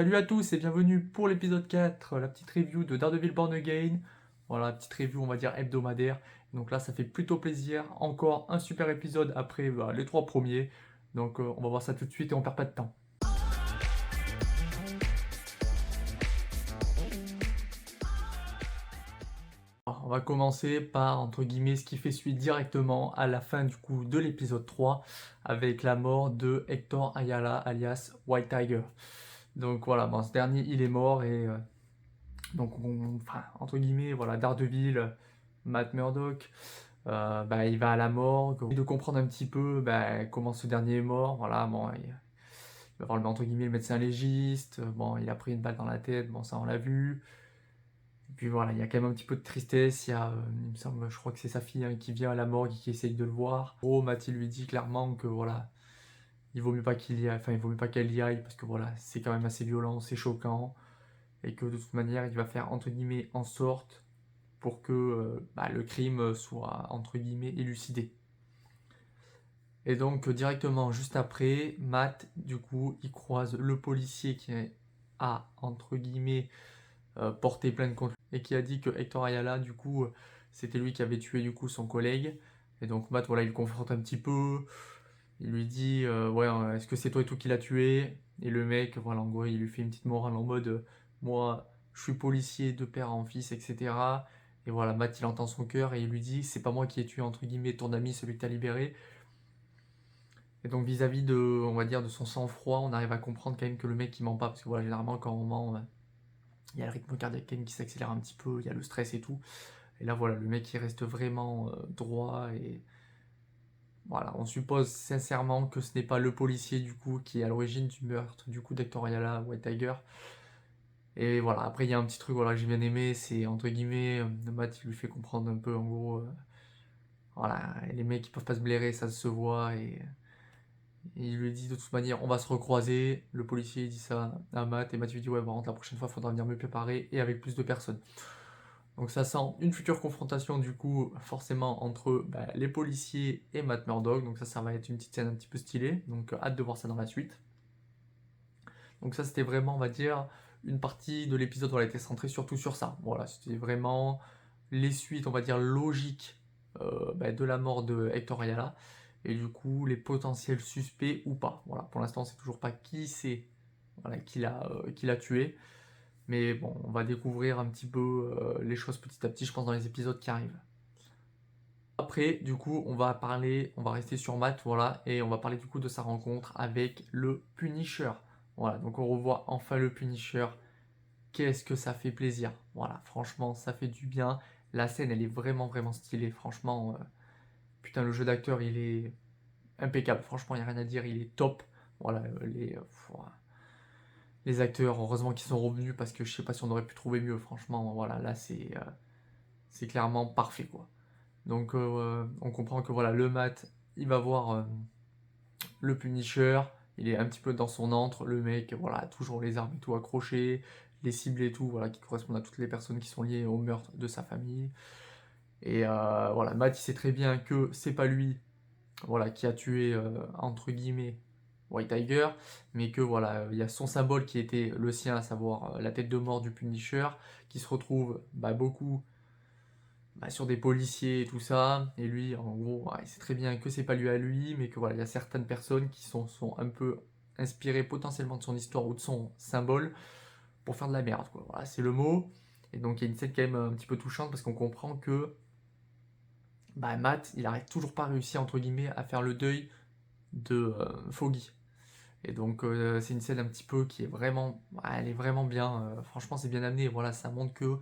Salut à tous et bienvenue pour l'épisode 4, la petite review de Daredevil Born Again. Voilà, petite review on va dire hebdomadaire. Donc là ça fait plutôt plaisir, encore un super épisode après les 3 premiers. Donc on va voir ça tout de suite et on perd pas de temps. Alors, on va commencer par entre guillemets ce qui fait suite directement à la fin du coup de l'épisode 3 avec la mort de Hector Ayala alias White Tiger. Donc voilà, bon, ce dernier il est mort et donc, enfin, entre guillemets, voilà, Daredevil, Matt Murdock, il va à la morgue, de comprendre un petit peu comment ce dernier est mort. Voilà, bon, il va voir entre guillemets le médecin légiste. Bon, il a pris une balle dans la tête, bon, ça on l'a vu. Et puis voilà, il y a quand même un petit peu de tristesse. Il y a, il me semble, je crois que c'est sa fille hein, qui vient à la morgue et qui essaye de le voir. Oh, Matt, il lui dit clairement que voilà, il vaut mieux pas qu'il y aille, enfin, il vaut mieux pas qu'elle y aille parce que voilà, c'est quand même assez violent, c'est choquant. Et que de toute manière, il va faire entre guillemets en sorte pour que le crime soit entre guillemets élucidé. Et donc directement juste après, Matt du coup il croise le policier qui a entre guillemets porté plainte contre lui et qui a dit que Hector Ayala du coup c'était lui qui avait tué du coup son collègue. Et donc Matt voilà il le confronte un petit peu, il lui dit ouais est-ce que c'est toi et tout qui l'a tué? Et le mec voilà en gros il lui fait une petite morale en mode moi je suis policier de père en fils etc. Et voilà Matt il entend son cœur et il lui dit c'est pas moi qui ai tué entre guillemets ton ami celui que t'as libéré. Et donc vis-à-vis de on va dire de son sang-froid on arrive à comprendre quand même que le mec il ment pas parce que voilà généralement quand on ment il y a le rythme cardiaque quand même qui s'accélère un petit peu, il y a le stress et tout. Et là voilà le mec il reste vraiment droit et voilà, on suppose sincèrement que ce n'est pas le policier du coup qui est à l'origine du meurtre du coup d'Hector Ayala, White Tiger. Et voilà, après il y a un petit truc voilà, que j'ai bien aimé, c'est entre guillemets, Matt il lui fait comprendre un peu en gros, voilà, les mecs ils peuvent pas se blairer, ça se voit, et il lui dit de toute manière on va se recroiser. Le policier dit ça à Matt et Matt lui dit ouais bon la prochaine fois il faudra venir mieux préparer et avec plus de personnes. Donc ça sent une future confrontation du coup forcément entre les policiers et Matt Murdock. Donc ça va être une petite scène un petit peu stylée. Donc hâte de voir ça dans la suite. Donc ça c'était vraiment on va dire une partie de l'épisode où elle était centrée surtout sur ça. Voilà, c'était vraiment les suites on va dire logiques de la mort de Hector Ayala. Et du coup les potentiels suspects ou pas. Voilà, pour l'instant c'est toujours pas qui c'est voilà, qui l'a tué. Mais bon, on va découvrir un petit peu les choses petit à petit, je pense, dans les épisodes qui arrivent. Après, du coup, on va parler, on va rester sur Matt, voilà, et on va parler du coup de sa rencontre avec le Punisher. Voilà, donc on revoit enfin le Punisher. Qu'est-ce que ça fait plaisir. Voilà, franchement, ça fait du bien. La scène, elle est vraiment, vraiment stylée. Franchement, putain, le jeu d'acteur, il est impeccable. Franchement, il n'y a rien à dire, il est top. Voilà, les acteurs, heureusement qu'ils sont revenus parce que je sais pas si on aurait pu trouver mieux. Franchement, voilà, là, c'est clairement parfait, quoi. Donc on comprend que voilà, le Matt, il va voir le Punisher, il est un petit peu dans son antre, le mec, voilà, toujours les armes et tout accrochées, les cibles et tout, voilà, qui correspondent à toutes les personnes qui sont liées au meurtre de sa famille. Et voilà, Matt, il sait très bien que c'est pas lui, voilà, qui a tué, entre guillemets, White Tiger, mais que voilà, il y a son symbole qui était le sien, à savoir la tête de mort du Punisher, qui se retrouve beaucoup sur des policiers et tout ça, et lui, en gros, il sait très bien que c'est pas lui à lui, mais que voilà, il y a certaines personnes qui sont un peu inspirées potentiellement de son histoire ou de son symbole pour faire de la merde, quoi. Voilà, c'est le mot. Et donc il y a une scène quand même un petit peu touchante parce qu'on comprend que Matt, il n'arrive toujours pas réussi entre guillemets à faire le deuil de Foggy. Et donc c'est une scène un petit peu qui est vraiment, elle est vraiment bien. Franchement, c'est bien amené. Voilà, ça montre que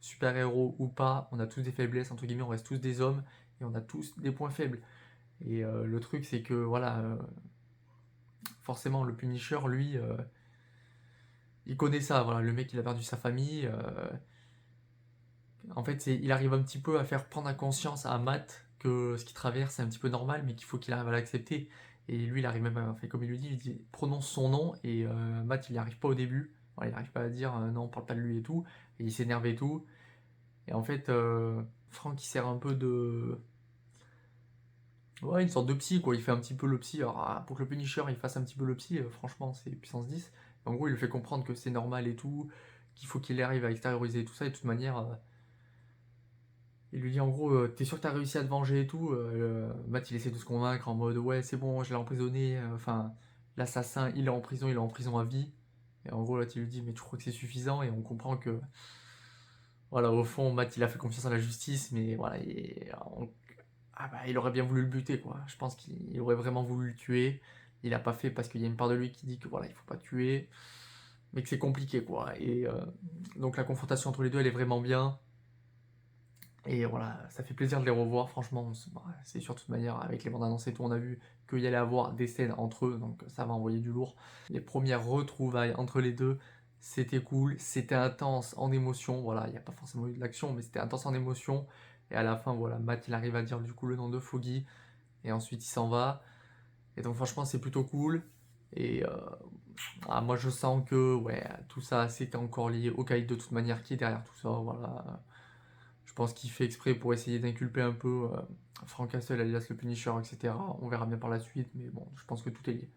super-héros ou pas, on a tous des faiblesses, entre guillemets, on reste tous des hommes et on a tous des points faibles. Et le truc, c'est que voilà, forcément, le Punisher, lui, il connaît ça. Voilà, le mec, il a perdu sa famille. En fait, il arrive un petit peu à faire prendre conscience à Matt que ce qu'il traverse, c'est un petit peu normal, mais qu'il faut qu'il arrive à l'accepter. Et lui, il arrive même à, enfin, comme il dit prononce son nom, et Matt, il n'y arrive pas au début. Voilà, il n'arrive pas à dire non, on parle pas de lui et tout. Et il s'énerve et tout. Et en fait, Frank, il sert un peu de. Ouais, une sorte de psy, quoi. Il fait un petit peu le psy. Alors, pour que le Punisher il fasse un petit peu le psy, franchement, c'est puissance 10. En gros, il lui fait comprendre que c'est normal et tout, qu'il faut qu'il arrive à extérioriser tout ça, et de toute manière, il lui dit en gros, t'es sûr que t'as réussi à te venger et tout. Matt, il essaie de se convaincre en mode, ouais, c'est bon, je l'ai emprisonné, enfin, l'assassin, il est en prison à vie. Et en gros, là, il lui dit, mais tu crois que c'est suffisant? Et on comprend que, voilà, au fond, Matt, il a fait confiance à la justice, mais voilà, ah bah, il aurait bien voulu le buter, quoi. Je pense qu'il aurait vraiment voulu le tuer. Il a pas fait parce qu'il y a une part de lui qui dit que voilà, il faut pas tuer, mais que c'est compliqué, quoi. Et donc la confrontation entre les deux, elle est vraiment bien. Et voilà, ça fait plaisir de les revoir, franchement. C'est sûr, de toute manière, avec les bandes annonces et tout, on a vu qu'il y allait avoir des scènes entre eux, donc ça va envoyer du lourd. Les premières retrouvailles entre les deux, c'était cool, c'était intense en émotion. Voilà, il n'y a pas forcément eu de l'action, mais c'était intense en émotion. Et à la fin, voilà, Matt, il arrive à dire du coup le nom de Foggy, et ensuite il s'en va. Et donc, franchement, c'est plutôt cool. Et moi, je sens que, ouais, tout ça, c'est encore lié au Kaïd de toute manière qui est derrière tout ça, voilà. Je pense qu'il fait exprès pour essayer d'inculper un peu Frank Castle alias le Punisher, etc. On verra bien par la suite, mais bon, je pense que tout est lié.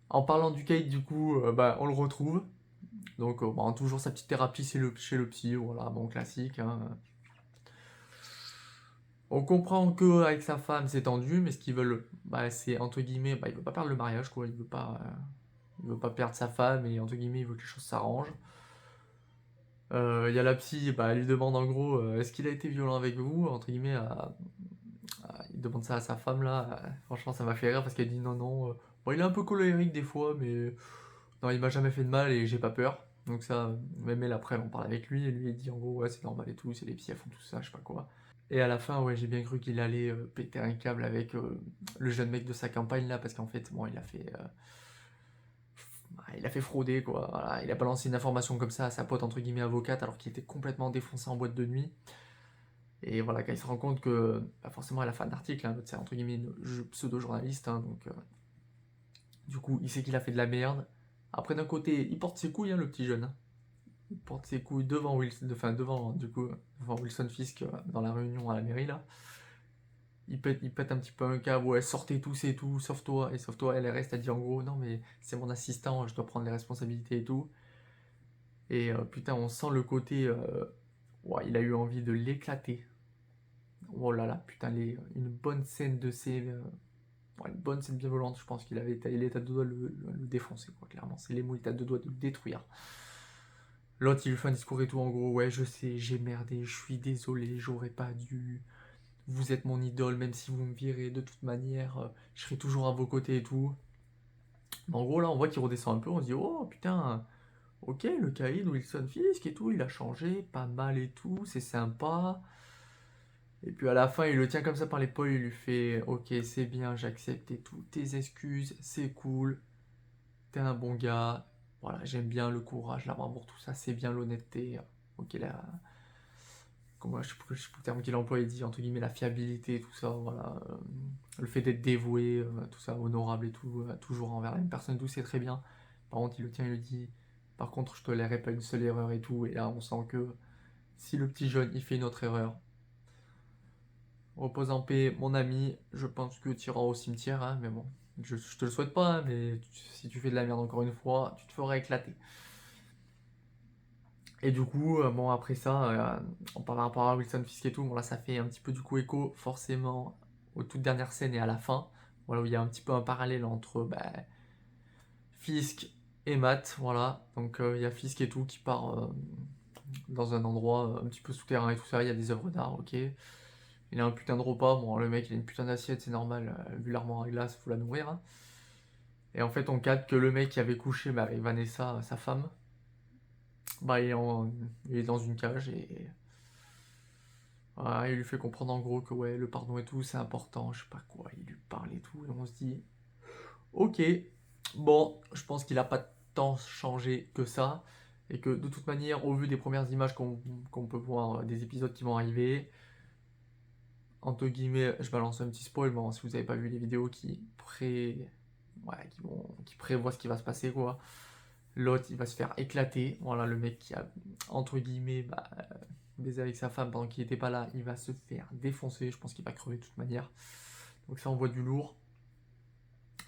En parlant du Kate, du coup, bah, on le retrouve. Donc, bah, toujours sa petite thérapie chez le psy, voilà, bon, classique. Hein. On comprend que avec sa femme, c'est tendu, mais ce qu'ils veulent, bah, c'est, entre guillemets, bah, il veut pas perdre le mariage, quoi. Il veut pas perdre sa femme, et entre guillemets, il veut que les choses s'arrangent. Il y a la psy, bah, elle lui demande en gros, est-ce qu'il a été violent avec vous? Entre guillemets, il demande ça à sa femme là. Franchement, ça m'a fait rire parce qu'elle dit non, non. Bon, il est un peu colérique des fois, mais non, il m'a jamais fait de mal et j'ai pas peur. Donc, ça, même elle après, elle en parle avec lui et lui, il dit en gros, ouais, c'est normal et tout, c'est les psys, elles font tout ça, je sais pas quoi. Et à la fin, ouais, j'ai bien cru qu'il allait péter un câble avec le jeune mec de sa campagne là, parce qu'en fait, bon, il a fait frauder quoi. Voilà, il a balancé une information comme ça à sa pote entre guillemets avocate alors qu'il était complètement défoncé en boîte de nuit. Et voilà, quand il se rend compte que, bah, forcément, elle a fait un article, hein, c'est entre guillemets une pseudo-journaliste, hein, donc du coup, il sait qu'il a fait de la merde. Après, d'un côté, il porte ses couilles, hein, le petit jeune. Hein. Il porte ses couilles devant Wilson, enfin, devant Wilson Fisk dans la réunion à la mairie, là. Il pète un petit peu un câble, ouais, sortez tous et tout, sauf toi. Et sauf toi, elle reste, elle dit en gros, non, mais c'est mon assistant, je dois prendre les responsabilités et tout. Et putain, on sent le côté, ouais, il a eu envie de l'éclater. Oh là là, putain, une bonne scène de ces. Ouais, une bonne scène bien violente, je pense il était à deux doigts de le défoncer, quoi, clairement. C'est les mots, il était à deux doigts de le détruire. L'autre, il lui fait un discours et tout, en gros, ouais, je sais, j'ai merdé, je suis désolé, j'aurais pas dû. Vous êtes mon idole, même si vous me virez, de toute manière, je serai toujours à vos côtés et tout. Mais en gros, là, on voit qu'il redescend un peu, on se dit, oh putain, ok, le Caïd, Wilson Fisk et tout, il a changé, pas mal et tout, c'est sympa. Et puis à la fin, il le tient comme ça par l'épaule, il lui fait ok, c'est bien, j'accepte et tout, tes excuses, c'est cool, t'es un bon gars, voilà, j'aime bien le courage, la bravoure, tout ça, c'est bien l'honnêteté. Ok, là, comment, je sais plus le terme qu'il emploie, il dit entre guillemets la fiabilité, tout ça, voilà, le fait d'être dévoué, tout ça, honorable et tout, toujours envers la même personne, tout c'est très bien. Par contre, il le tient, il le dit, par contre, je tolérerai pas une seule erreur et tout, et là, on sent que si le petit jeune, il fait une autre erreur, repose en paix, mon ami. Je pense que tu iras au cimetière, hein, mais bon. Je te le souhaite pas, hein, mais si tu fais de la merde encore une fois, tu te feras éclater. Et du coup, bon, après ça, par rapport à Wilson Fisk et tout, bon, là, ça fait un petit peu du coup écho, forcément, aux toutes dernières scènes et à la fin. Voilà, où il y a un petit peu un parallèle entre bah, Fisk et Matt, voilà. Donc, il y a Fisk et tout qui part dans un endroit un petit peu souterrain et tout ça. Il y a des œuvres d'art, ok. Il a un putain de repas, bon le mec il a une putain d'assiette, c'est normal, vu l'armoire à glace, faut la nourrir. Hein. Et en fait on capte que le mec qui avait couché bah, avec Vanessa, sa femme, bah il est dans une cage et voilà, il lui fait comprendre en gros que ouais le pardon et tout c'est important, je sais pas quoi, il lui parle et tout, et on se dit ok, bon je pense qu'il a pas tant changé que ça, et que de toute manière au vu des premières images qu'on peut voir des épisodes qui vont arriver, entre guillemets, je balance un petit spoil, bon, si vous n'avez pas vu les vidéos qui prévoient ce qui va se passer, quoi. L'autre, il va se faire éclater. Voilà, le mec qui a, entre guillemets, bah, baisé avec sa femme pendant qu'il n'était pas là, il va se faire défoncer. Je pense qu'il va crever de toute manière. Donc ça envoie du lourd.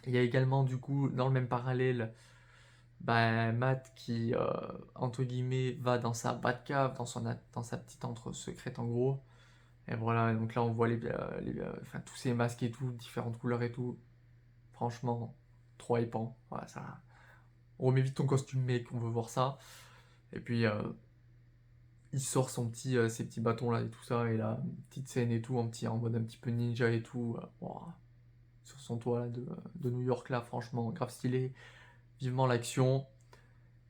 Il y a également, du coup, dans le même parallèle, bah, Matt qui, entre guillemets, va dans sa Batcave, dans sa petite antre secrète en gros. Et voilà, donc là on voit enfin, tous ces masques et tout, différentes couleurs et tout. Franchement, trop hypant. Voilà, ça. On remet vite ton costume, mec, on veut voir ça. Et puis, il sort ses petits bâtons là et tout ça, et là, une petite scène et tout, en mode un petit peu ninja et tout. Ouah, sur son toit là, de New York là, franchement, grave stylé. Vivement l'action.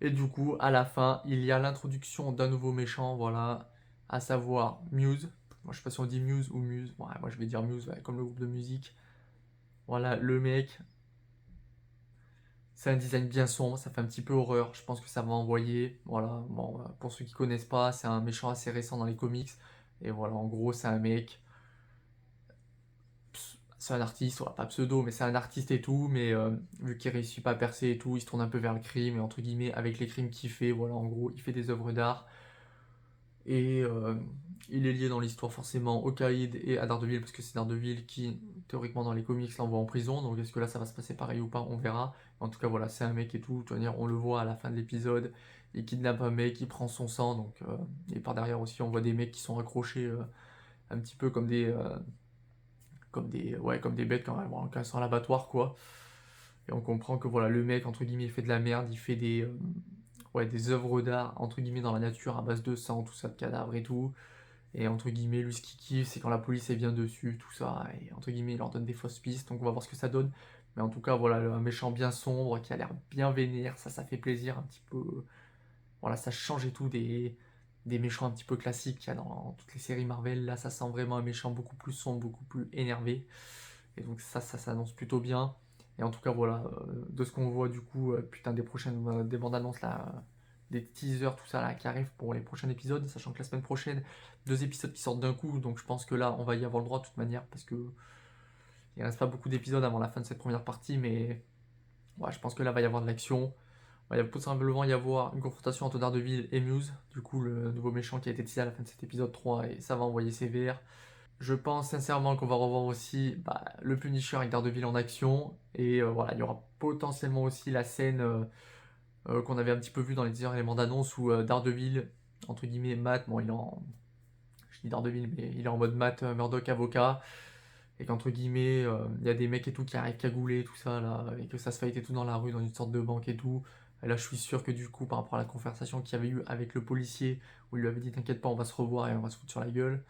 Et du coup, à la fin, il y a l'introduction d'un nouveau méchant, voilà, à savoir Muse. Moi, je sais pas si on dit Muse ou Muse. Ouais, moi, je vais dire Muse, ouais, comme le groupe de musique. Voilà, le mec, c'est un design bien sombre, ça fait un petit peu horreur. Je pense que ça va envoyer. Voilà, bon, pour ceux qui connaissent pas, c'est un méchant assez récent dans les comics. Et voilà, en gros, c'est un mec. C'est un artiste, voilà, pas pseudo, mais c'est un artiste et tout. Mais vu qu'il réussit pas à percer et tout, il se tourne un peu vers le crime. Et entre guillemets, avec les crimes qu'il fait, voilà, en gros, il fait des œuvres d'art. Et il est lié dans l'histoire forcément au Caïd et à Daredevil, parce que c'est Daredevil qui, théoriquement dans les comics, l'envoie en prison. Donc est-ce que là ça va se passer pareil ou pas, on verra. En tout cas voilà, c'est un mec et tout, tu vas dire, on le voit à la fin de l'épisode, il kidnappe un mec, il prend son sang, donc, et par derrière aussi on voit des mecs qui sont accrochés un petit peu comme des bêtes quand elles sont à l'abattoir quoi. Et on comprend que voilà, le mec entre guillemets il fait de la merde, il fait des œuvres d'art entre guillemets dans la nature à base de sang, tout ça, de cadavres et tout. Et entre guillemets, lui, ce qu'il kiffe, c'est quand la police elle vient dessus, tout ça. Et entre guillemets, il leur donne des fausses pistes. Donc on va voir ce que ça donne. Mais en tout cas, voilà, un méchant bien sombre qui a l'air bien vénère. Ça fait plaisir un petit peu. Voilà, ça change et tout des méchants un petit peu classiques qu'il y a dans toutes les séries Marvel. Là, ça sent vraiment un méchant beaucoup plus sombre, beaucoup plus énervé. Et donc ça s'annonce plutôt bien. Et en tout cas, voilà, de ce qu'on voit du coup, putain, des bandes annonces là, des teasers, tout ça là, qui arrivent pour les prochains épisodes, sachant que la semaine prochaine, 2 épisodes qui sortent d'un coup, donc je pense que là, on va y avoir le droit de toute manière, parce que il reste pas beaucoup d'épisodes avant la fin de cette première partie, mais ouais, je pense que là, va y avoir de l'action. Il va possiblement y avoir une confrontation entre Daredevil et Muse, du coup, le nouveau méchant qui a été teasé à la fin de cet épisode 3, et ça va envoyer sévère. Je pense sincèrement qu'on va revoir aussi le Punisher avec Daredevil en action. Et voilà, il y aura potentiellement aussi la scène qu'on avait un petit peu vue dans les teasers et les bandes annonces où Daredevil, entre guillemets, Matt, bon, il est en. Je dis Daredevil, mais il est en mode Matt Murdock avocat. Et qu'entre guillemets, il y a des mecs et tout qui arrivent cagoulés, tout ça, là, et que ça se fight et tout dans la rue, dans une sorte de banque et tout. Et là, je suis sûr que du coup, par rapport à la conversation qu'il y avait eu avec le policier, où il lui avait dit t'inquiète pas, on va se revoir et on va se foutre sur la gueule.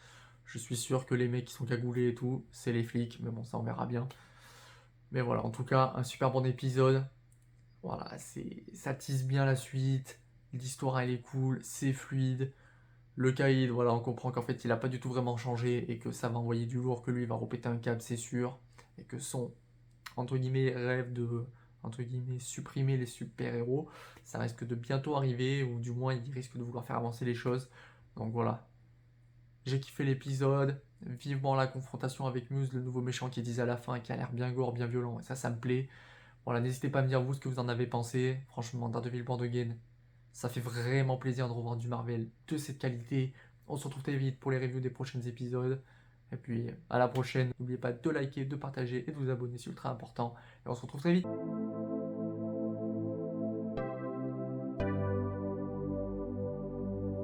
Je suis sûr que les mecs qui sont cagoulés et tout, c'est les flics, mais bon, ça on verra bien. Mais voilà, en tout cas, un super bon épisode. Voilà, ça tease bien la suite. L'histoire elle est cool, c'est fluide. Le Kaïd, voilà, on comprend qu'en fait il a pas du tout vraiment changé et que ça va envoyer du lourd, que lui il va repéter un câble, c'est sûr. Et que son, entre guillemets, rêve de, entre guillemets, supprimer les super-héros, ça risque de bientôt arriver, ou du moins il risque de vouloir faire avancer les choses. Donc voilà, j'ai kiffé l'épisode, vivement la confrontation avec Muse, le nouveau méchant qui disait à la fin, qui a l'air bien gore, bien violent, et ça me plaît. Voilà, n'hésitez pas à me dire vous ce que vous en avez pensé. Franchement, Daredevil Born Again, ça fait vraiment plaisir de revoir du Marvel de cette qualité. On se retrouve très vite pour les reviews des prochains épisodes. Et puis à la prochaine, n'oubliez pas de liker, de partager et de vous abonner, c'est ultra important. Et on se retrouve très vite.